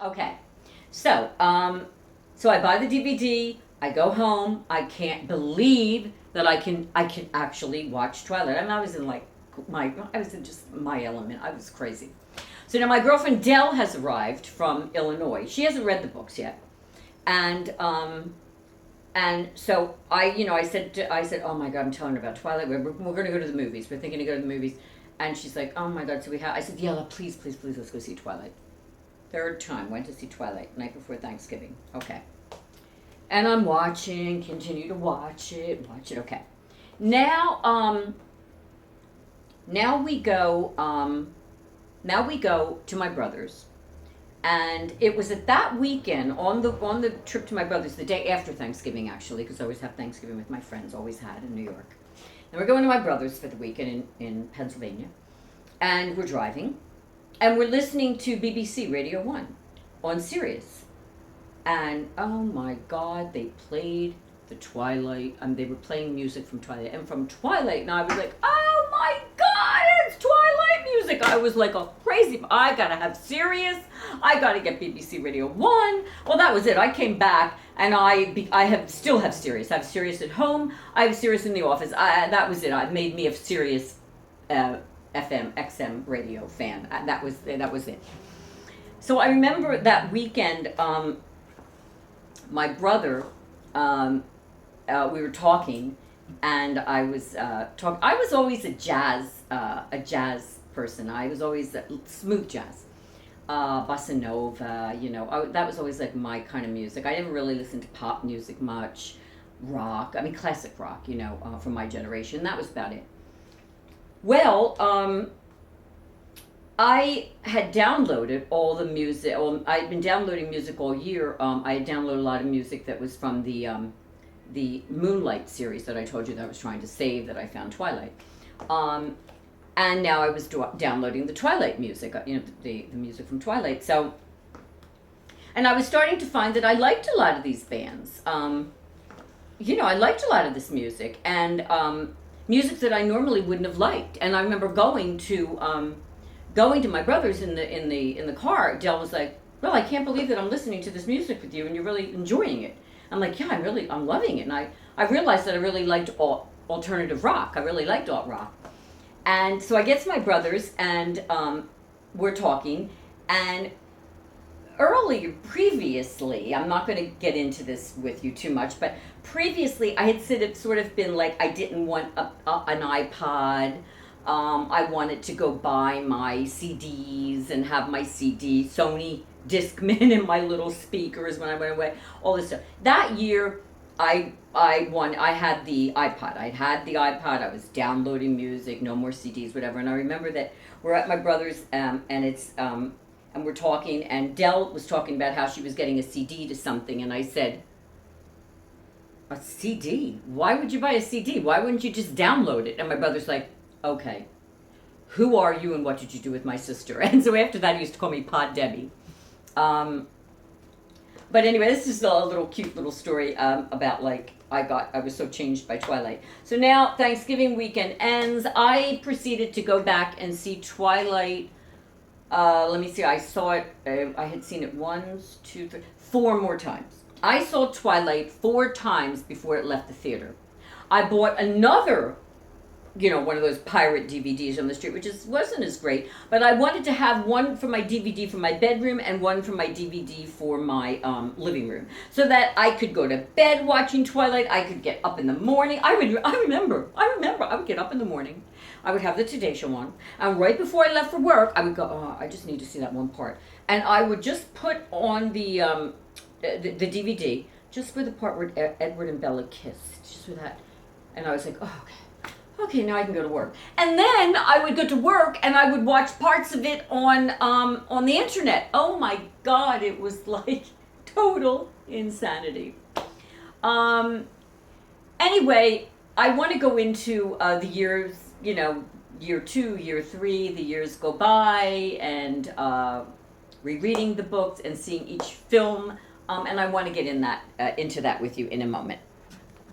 Okay. So, so I buy the DVD. I go home. I can't believe that I can actually watch Twilight. I mean, I was in like I was in just my element. I was crazy. So now my girlfriend Dell has arrived from Illinois. She hasn't read the books yet, and so I said, oh my God, I'm telling her about Twilight. We're going to go to the movies. We're thinking to go to the movies, and she's like, oh my God. So we have. I said, yeah, please, please, please, let's go see Twilight. Third time, went to see Twilight night before Thanksgiving. Okay, and I'm watching, continue to watch it, watch it. Okay, now now we go now we go to my brother's, and it was at that weekend on the trip to my brother's, the day after Thanksgiving actually, because I always have Thanksgiving with my friends, always had in New York. And we're going to my brother's for the weekend in Pennsylvania, and we're driving, and we're listening to BBC Radio One on Sirius, and oh my God, they played the Twilight. They were playing music from Twilight, and from Twilight, and I was like, oh my God, it's Twilight music. I was like a crazy. I gotta have Sirius. I gotta get BBC Radio One. Well, that was it. I came back, and still have Sirius. I have Sirius at home. I have Sirius in the office. That was it. I made me a Sirius FM XM radio fan. That was it. So I remember that weekend. My brother, we were talking, and I was talking. I was always a jazz person. I was always smooth jazz, bossa nova. That was always like my kind of music. I never really listened to pop music much, rock. I mean, classic rock. From my generation. That was about it. Well, I had downloaded all the music. I'd been downloading music all year. I had downloaded a lot of music that was from the Moonlight series that I told you that I was trying to save. That I found Twilight, and now I was downloading the Twilight music. The music from Twilight. So, and I was starting to find that I liked a lot of these bands. I liked a lot of this music, and music that I normally wouldn't have liked. And I remember going to my brother's in the car. Dell was like, well, I can't believe that I'm listening to this music with you and you're really enjoying it. I'm like, yeah, I'm loving it. And I realized that I really liked alternative rock. I really liked alt rock. And so I get to my brother's, and we're talking, and previously, I'm not going to get into this with you too much, but previously I had sort of been like, I didn't want an iPod. I wanted to go buy my CDs and have my Sony Discman and my little speakers when I went away, all this stuff. That year, I had the iPod. I was downloading music, no more CDs, whatever. And I remember that we're at my brother's, and we're talking, and Dell was talking about how she was getting a CD to something, and I said, a CD? Why would you buy a CD? Why wouldn't you just download it? And my brother's like, okay, who are you and what did you do with my sister? And so after that, he used to call me Pod Debbie. But anyway, this is a little cute little story about like I was so changed by Twilight. So now Thanksgiving weekend ends. I proceeded to go back and see Twilight. Let me see. I saw it. I had seen it once, two, three, four more times. I saw Twilight 4 times before it left the theater. I bought another one of those pirate DVDs on the street, which wasn't as great, but I wanted to have one for my DVD for my bedroom and one for my DVD for my living room, so that I could go to bed watching Twilight. I could get up in the morning. I remember, I would get up in the morning. I would have the Today Show on, and right before I left for work, I would go, oh, I just need to see that one part, and I would just put on the DVD just for the part where Edward and Bella kissed, just for that, and I was like, oh, okay, now I can go to work. And then I would go to work and I would watch parts of it on the internet. Oh my God, it was like total insanity. Anyway, I want to go into the years, year 2, year 3, the years go by, and rereading the books and seeing each film. And I want to get into that with you in a moment.